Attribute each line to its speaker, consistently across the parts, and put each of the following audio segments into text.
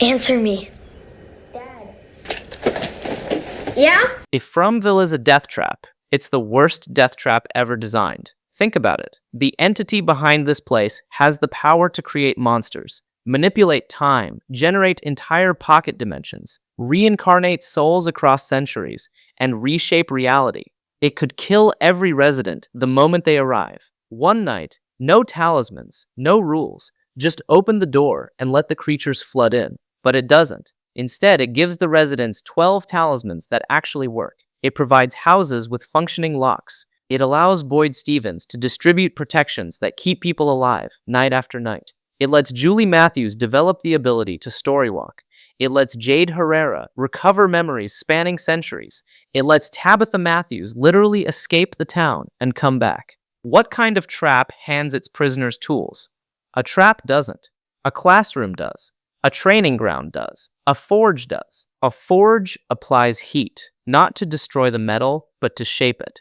Speaker 1: Answer me. Dad. Yeah?
Speaker 2: If Fromville is a death trap, it's the worst death trap ever designed. Think about it. The entity behind this place has the power to create monsters, manipulate time, generate entire pocket dimensions, reincarnate souls across centuries, and reshape reality. It could kill every resident the moment they arrive. One night, no talismans, no rules, just open the door and let the creatures flood in. But it doesn't. Instead, it gives the residents 12 talismans that actually work. It provides houses with functioning locks. It allows Boyd Stevens to distribute protections that keep people alive night after night. It lets Julie Matthews develop the ability to storywalk. It lets Jade Herrera recover memories spanning centuries. It lets Tabitha Matthews literally escape the town and come back. What kind of trap hands its prisoners tools? A trap doesn't. A classroom does. A training ground does. A forge does. A forge applies heat, not to destroy the metal, but to shape it.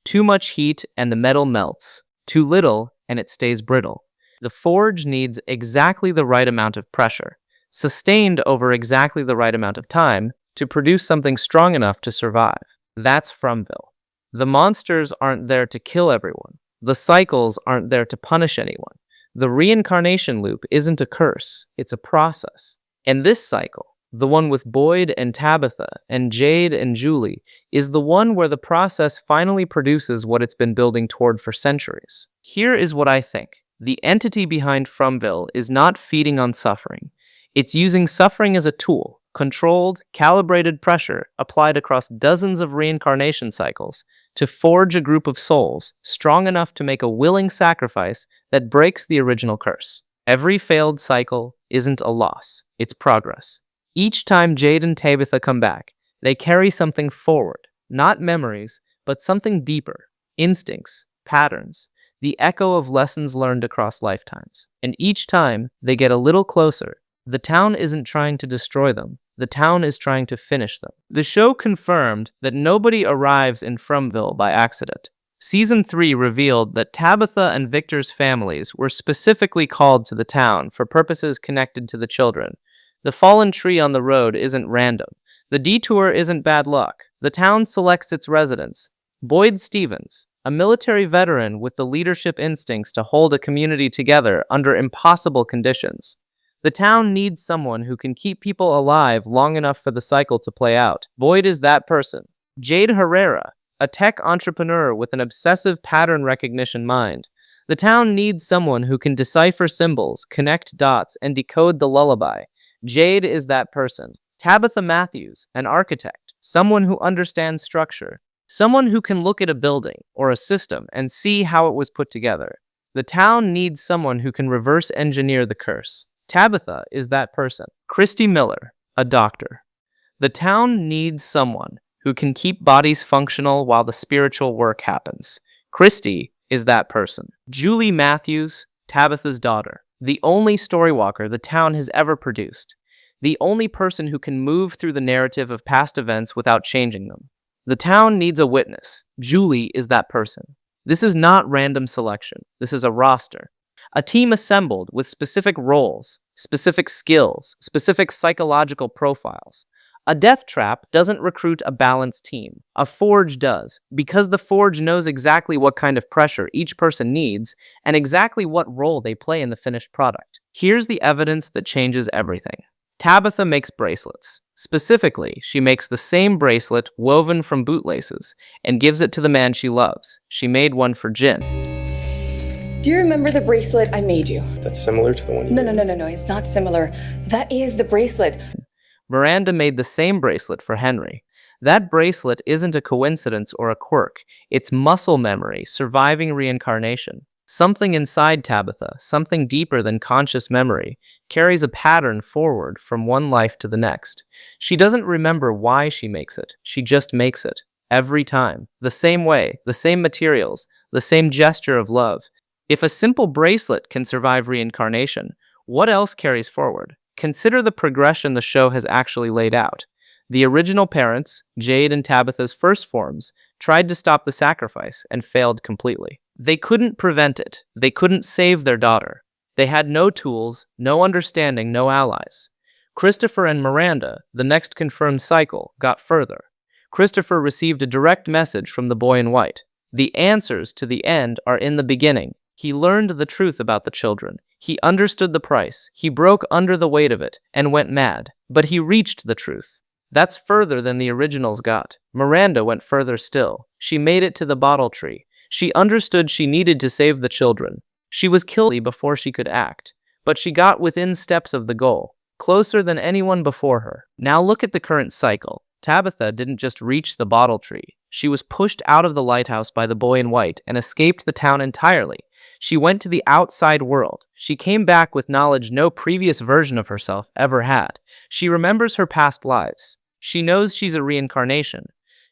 Speaker 2: Too much heat and the metal melts. Too little and it stays brittle. The forge needs exactly the right amount of pressure, sustained over exactly the right amount of time, to produce something strong enough to survive. That's Fromville. The monsters aren't there to kill everyone. The cycles aren't there to punish anyone. The reincarnation loop isn't a curse, it's a process. And this cycle, the one with Boyd and Tabitha and Jade and Julie, is the one where the process finally produces what it's been building toward for centuries. Here is what I think. The entity behind Fromville is not feeding on suffering. It's using suffering as a tool, controlled, calibrated pressure applied across dozens of reincarnation cycles to forge a group of souls strong enough to make a willing sacrifice that breaks the original curse. Every failed cycle isn't a loss, it's progress. Each time Jade and Tabitha come back, they carry something forward, not memories, but something deeper, instincts, patterns, the echo of lessons learned across lifetimes. And each time they get a little closer, the town isn't trying to destroy them, the town is trying to finish them. The show confirmed that nobody arrives in Fromville by accident. Season 3 revealed that Tabitha and Victor's families were specifically called to the town for purposes connected to the children. The fallen tree on the road isn't random. The detour isn't bad luck. The town selects its residents. Boyd Stevens, a military veteran with the leadership instincts to hold a community together under impossible conditions. The town needs someone who can keep people alive long enough for the cycle to play out. Boyd is that person. Jade Herrera, a tech entrepreneur with an obsessive pattern recognition mind. The town needs someone who can decipher symbols, connect dots, and decode the lullaby. Jade is that person. Tabitha Matthews, an architect, someone who understands structure, someone who can look at a building or a system and see how it was put together. The town needs someone who can reverse engineer the curse. Tabitha is that person. Christy Miller, a doctor. The town needs someone who can keep bodies functional while the spiritual work happens. Christy is that person. Julie Matthews, Tabitha's daughter. The only storywalker the town has ever produced. The only person who can move through the narrative of past events without changing them. The town needs a witness. Julie is that person. This is not random selection. This is a roster. A team assembled with specific roles, specific skills, specific psychological profiles. A death trap doesn't recruit a balanced team. A forge does, because the forge knows exactly what kind of pressure each person needs and exactly what role they play in the finished product. Here's the evidence that changes everything. Tabitha makes bracelets. Specifically, she makes the same bracelet woven from bootlaces and gives it to the man she loves. She made one for Jin.
Speaker 3: Do you remember the bracelet I made you?
Speaker 4: That's similar to the one you
Speaker 3: No, it's not similar. That is the bracelet.
Speaker 2: Miranda made the same bracelet for Henry. That bracelet isn't a coincidence or a quirk. It's muscle memory, surviving reincarnation. Something inside Tabitha, something deeper than conscious memory, carries a pattern forward from one life to the next. She doesn't remember why she makes it. She just makes it. Every time. The same way, the same materials, the same gesture of love. If a simple bracelet can survive reincarnation, what else carries forward? Consider the progression the show has actually laid out. The original parents, Jade and Tabitha's first forms, tried to stop the sacrifice and failed completely. They couldn't prevent it. They couldn't save their daughter. They had no tools, no understanding, no allies. Christopher and Miranda, the next confirmed cycle, got further. Christopher received a direct message from the boy in white. The answers to the end are in the beginning. He learned the truth about the children. He understood the price. He broke under the weight of it and went mad. But he reached the truth. That's further than the originals got. Miranda went further still. She made it to the bottle tree. She understood she needed to save the children. She was killed before she could act. But she got within steps of the goal, closer than anyone before her. Now look at the current cycle. Tabitha didn't just reach the bottle tree. She was pushed out of the lighthouse by the boy in white and escaped the town entirely. She went to the outside world. She came back with knowledge no previous version of herself ever had. She remembers her past lives. She knows she's a reincarnation.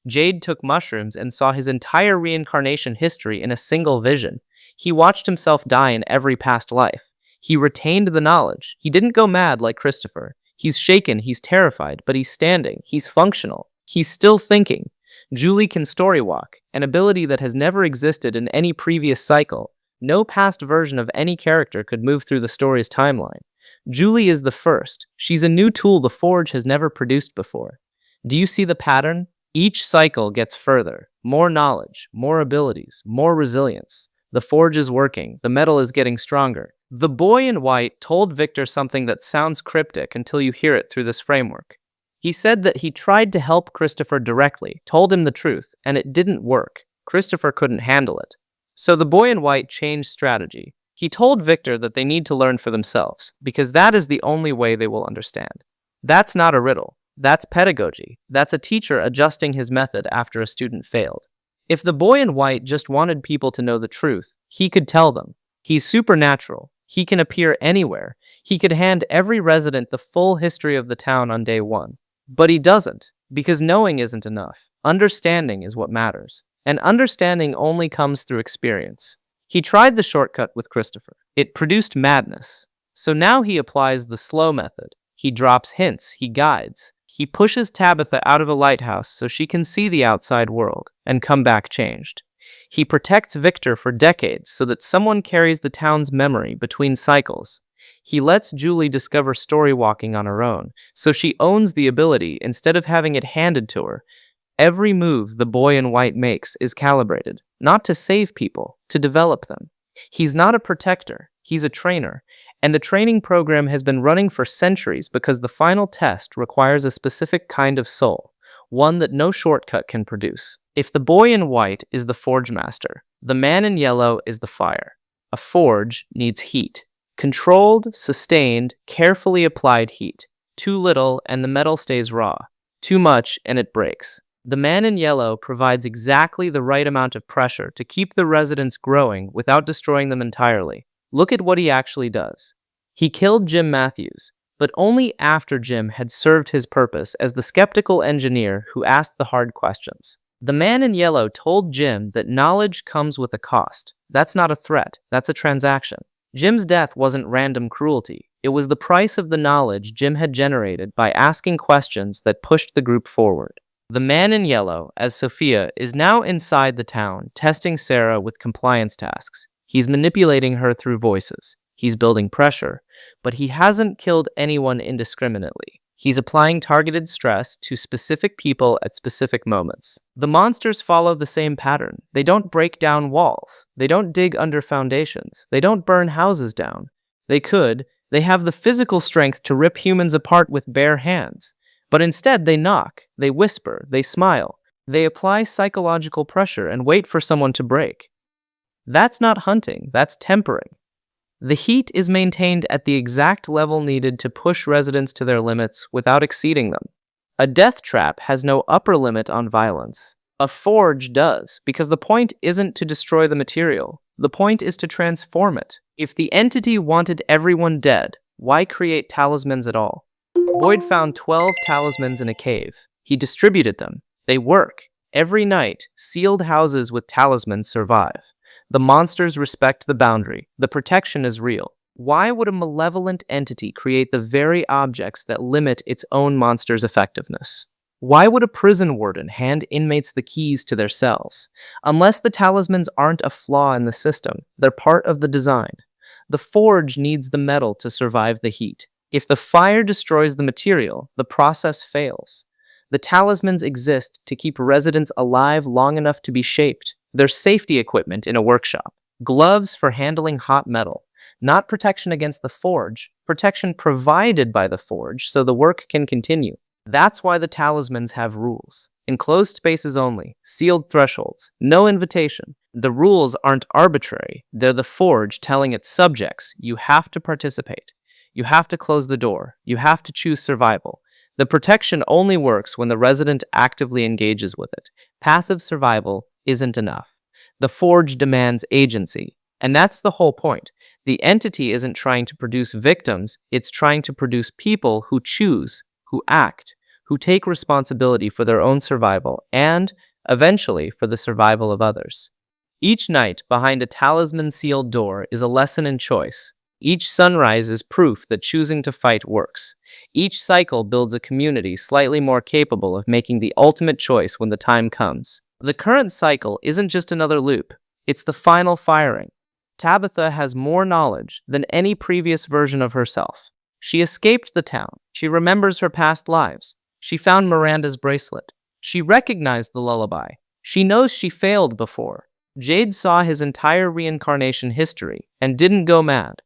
Speaker 2: Jade took mushrooms and saw his entire reincarnation history in a single vision. He watched himself die in every past life. He retained the knowledge. He didn't go mad like Christopher. He's shaken, he's terrified, but he's standing. He's functional. He's still thinking. Julie can storywalk, an ability that has never existed in any previous cycle. No past version of any character could move through the story's timeline. Julie is the first. She's a new tool the Forge has never produced before. Do you see the pattern? Each cycle gets further. More knowledge, more abilities, more resilience. The Forge is working. The metal is getting stronger. The boy in white told Victor something that sounds cryptic until you hear it through this framework. He said that he tried to help Christopher directly, told him the truth, and it didn't work. Christopher couldn't handle it. So the boy in white changed strategy. He told Victor that they need to learn for themselves, because that is the only way they will understand. That's not a riddle. That's pedagogy. That's a teacher adjusting his method after a student failed. If the boy in white just wanted people to know the truth, he could tell them. He's supernatural. He can appear anywhere. He could hand every resident the full history of the town on day one. But he doesn't, because knowing isn't enough. Understanding is what matters. And understanding only comes through experience. He tried the shortcut with Christopher. It produced madness. So now he applies the slow method. He drops hints. He guides. He pushes Tabitha out of a lighthouse so she can see the outside world and come back changed. He protects Victor for decades so that someone carries the town's memory between cycles. He lets Julie discover storywalking on her own, so she owns the ability instead of having it handed to her. Every move the boy in white makes is calibrated, not to save people, to develop them. He's not a protector, he's a trainer, and the training program has been running for centuries because the final test requires a specific kind of soul, one that no shortcut can produce. If the boy in white is the forgemaster, the man in yellow is the fire. A forge needs heat. Controlled, sustained, carefully applied heat. Too little and the metal stays raw. Too much and it breaks. The man in yellow provides exactly the right amount of pressure to keep the residents growing without destroying them entirely. Look at what he actually does. He killed Jim Matthews, but only after Jim had served his purpose as the skeptical engineer who asked the hard questions. The man in yellow told Jim that knowledge comes with a cost. That's not a threat, that's a transaction. Jim's death wasn't random cruelty. It was the price of the knowledge Jim had generated by asking questions that pushed the group forward. The man in yellow, as Sophia, is now inside the town, testing Sarah with compliance tasks. He's manipulating her through voices. He's building pressure, but he hasn't killed anyone indiscriminately. He's applying targeted stress to specific people at specific moments. The monsters follow the same pattern. They don't break down walls. They don't dig under foundations. They don't burn houses down. They could. They have the physical strength to rip humans apart with bare hands. But instead, they knock. They whisper. They smile. They apply psychological pressure and wait for someone to break. That's not hunting. That's tempering. The heat is maintained at the exact level needed to push residents to their limits without exceeding them. A death trap has no upper limit on violence. A forge does, because the point isn't to destroy the material. The point is to transform it. If the entity wanted everyone dead, why create talismans at all? Boyd found 12 talismans in a cave. He distributed them. They work. Every night, sealed houses with talismans survive. The monsters respect the boundary. The protection is real. Why would a malevolent entity create the very objects that limit its own monster's effectiveness? Why would a prison warden hand inmates the keys to their cells? Unless the talismans aren't a flaw in the system, they're part of the design. The forge needs the metal to survive the heat. If the fire destroys the material, the process fails. The talismans exist to keep residents alive long enough to be shaped. They're safety equipment in a workshop. Gloves for handling hot metal. Not protection against the forge, protection provided by the forge so the work can continue. That's why the talismans have rules. Enclosed spaces only, sealed thresholds, no invitation. The rules aren't arbitrary. They're the forge telling its subjects, you have to participate. You have to close the door. You have to choose survival. The protection only works when the resident actively engages with it. Passive survival isn't enough. The forge demands agency. And that's the whole point. The entity isn't trying to produce victims, it's trying to produce people who choose, who act, who take responsibility for their own survival and, eventually, for the survival of others. Each night, behind a talisman-sealed door is a lesson in choice. Each sunrise is proof that choosing to fight works. Each cycle builds a community slightly more capable of making the ultimate choice when the time comes. The current cycle isn't just another loop, it's the final firing. Tabitha has more knowledge than any previous version of herself. She escaped the town. She remembers her past lives. She found Miranda's bracelet. She recognized the lullaby. She knows she failed before. Jade saw his entire reincarnation history and didn't go mad.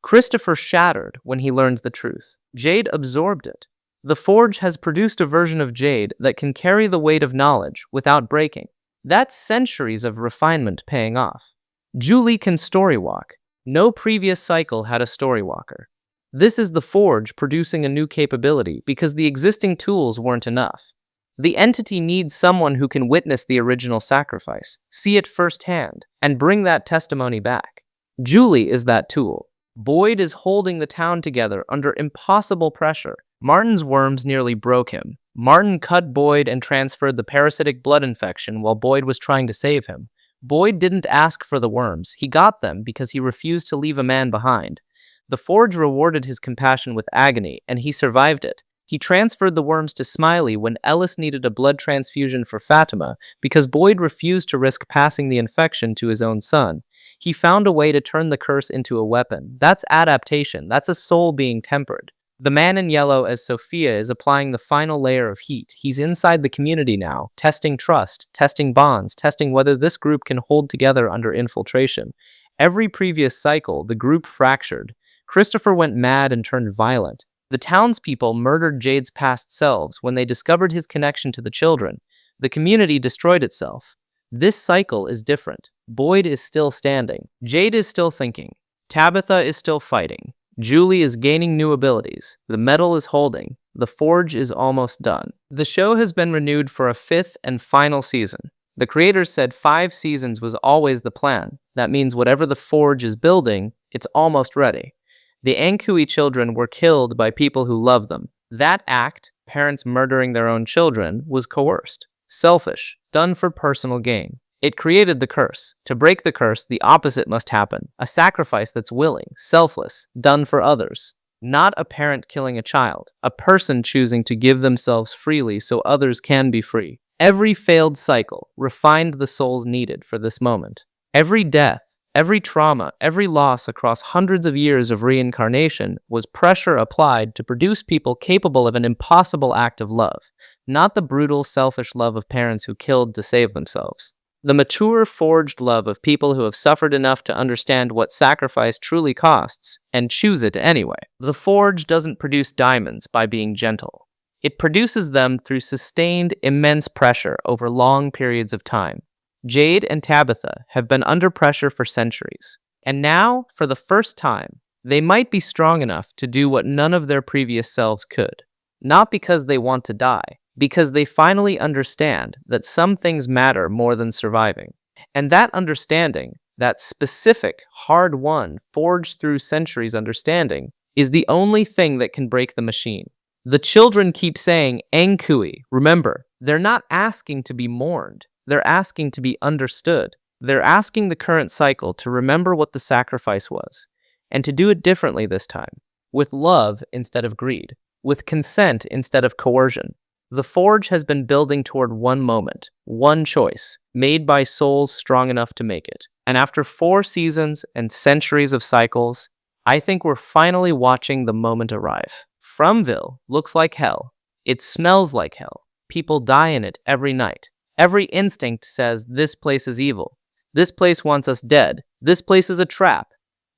Speaker 2: Christopher shattered when he learned the truth. Jade absorbed it. The forge has produced a version of Jade that can carry the weight of knowledge without breaking. That's centuries of refinement paying off. Julie can storywalk. No previous cycle had a storywalker. This is the forge producing a new capability because the existing tools weren't enough. The entity needs someone who can witness the original sacrifice, see it firsthand, and bring that testimony back. Julie is that tool. Boyd is holding the town together under impossible pressure. Martin's worms nearly broke him. Martin cut Boyd and transferred the parasitic blood infection while Boyd was trying to save him. Boyd didn't ask for the worms. He got them because he refused to leave a man behind. The forge rewarded his compassion with agony, and he survived it. He transferred the worms to Smiley when Ellis needed a blood transfusion for Fatima because Boyd refused to risk passing the infection to his own son. He found a way to turn the curse into a weapon. That's adaptation. That's a soul being tempered. The man in yellow as Sophia is applying the final layer of heat. He's inside the community now, testing trust, testing bonds, testing whether this group can hold together under infiltration. Every previous cycle, the group fractured. Christopher went mad and turned violent. The townspeople murdered Jade's past selves when they discovered his connection to the children. The community destroyed itself. This cycle is different. Boyd is still standing. Jade is still thinking. Tabitha is still fighting. Julie is gaining new abilities. The metal is holding. The forge is almost done. The show has been renewed for a 5th and final season. The creators said 5 seasons was always the plan. That means whatever the forge is building, it's almost ready. The Ankui children were killed by people who loved them. That act, parents murdering their own children, was coerced, selfish, done for personal gain. It created the curse. To break the curse, the opposite must happen. A sacrifice that's willing, selfless, done for others. Not a parent killing a child. A person choosing to give themselves freely so others can be free. Every failed cycle refined the souls needed for this moment. Every death, every trauma, every loss across hundreds of years of reincarnation was pressure applied to produce people capable of an impossible act of love. Not the brutal, selfish love of parents who killed to save themselves. The mature, forged love of people who have suffered enough to understand what sacrifice truly costs and choose it anyway. The forge doesn't produce diamonds by being gentle. It produces them through sustained, immense pressure over long periods of time. Jade and Tabitha have been under pressure for centuries. And now, for the first time, they might be strong enough to do what none of their previous selves could. Not because they want to die, because they finally understand that some things matter more than surviving. And that understanding, that specific, hard-won, forged through centuries understanding, is the only thing that can break the machine. The children keep saying, Ankui. Remember, they're not asking to be mourned. They're asking to be understood. They're asking the current cycle to remember what the sacrifice was, and to do it differently this time, with love instead of greed, with consent instead of coercion. The forge has been building toward one moment, one choice, made by souls strong enough to make it. And after 4 seasons and centuries of cycles, I think we're finally watching the moment arrive. Fromville looks like hell. It smells like hell. People die in it every night. Every instinct says this place is evil. This place wants us dead. This place is a trap.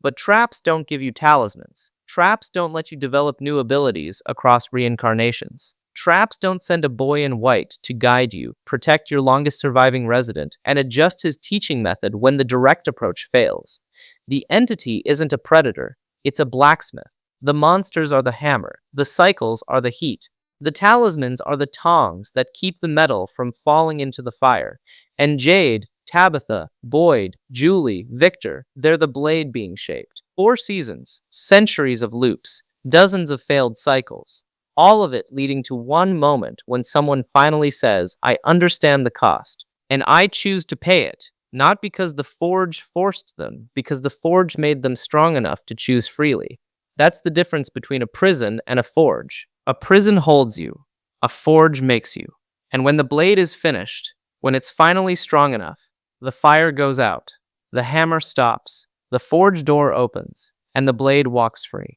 Speaker 2: But traps don't give you talismans. Traps don't let you develop new abilities across reincarnations. Traps don't send a boy in white to guide you, protect your longest surviving resident, and adjust his teaching method when the direct approach fails. The entity isn't a predator, it's a blacksmith. The monsters are the hammer, the cycles are the heat. The talismans are the tongs that keep the metal from falling into the fire. And Jade, Tabitha, Boyd, Julie, Victor, they're the blade being shaped. 4 seasons, centuries of loops, dozens of failed cycles. All of it leading to one moment when someone finally says, I understand the cost, and I choose to pay it, not because the forge forced them, because the forge made them strong enough to choose freely. That's the difference between a prison and a forge. A prison holds you, a forge makes you. And when the blade is finished, when it's finally strong enough, the fire goes out, the hammer stops, the forge door opens, and the blade walks free.